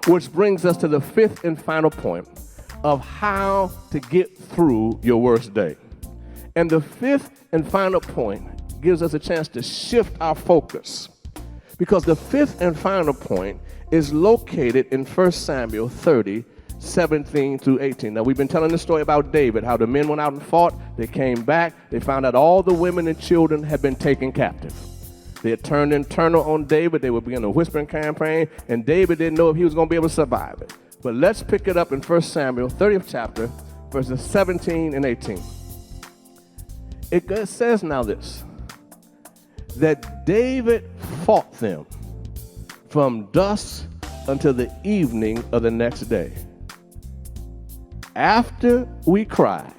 Which brings us to the fifth and final point of how to get through your worst day. And the fifth and final point gives us a chance to shift our focus, because the fifth and final point is located in 1 Samuel 30, 17 through 18. Now, we've been telling the story about David, how the men went out and fought. They came back. They found out all the women and children had been taken captive. They had turned internal on David. They were beginning a whispering campaign, and David didn't know if he was going to be able to survive it. But let's pick it up in 1 Samuel, 30th chapter, verses 17 and 18. It says now this, that David fought them from dusk until the evening of the next day. After we cried,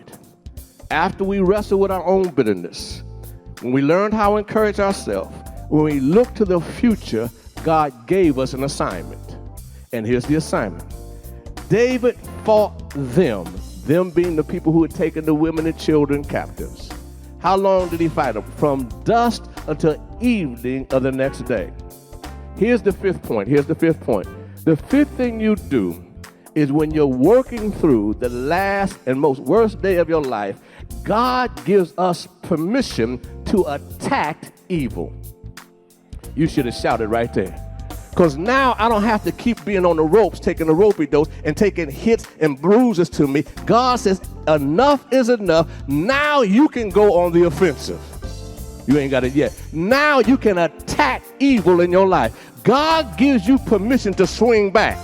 after we wrestled with our own bitterness, when we learned how to encourage ourselves, when we looked to the future, God gave us an assignment. And here's the assignment. David fought them being the people who had taken the women and children captives. How long did he fight them? From dusk until evening of the next day. Here's the fifth point. The fifth thing you do is when you're working through the last and most worst day of your life, God gives us permission to attack evil. You should have shouted right there. Because now I don't have to keep being on the ropes, taking the ropey dose and taking hits and bruises to me. God says, enough is enough. Now you can go on the offensive. You ain't got it yet. Now you can attack evil in your life. God gives you permission to swing back.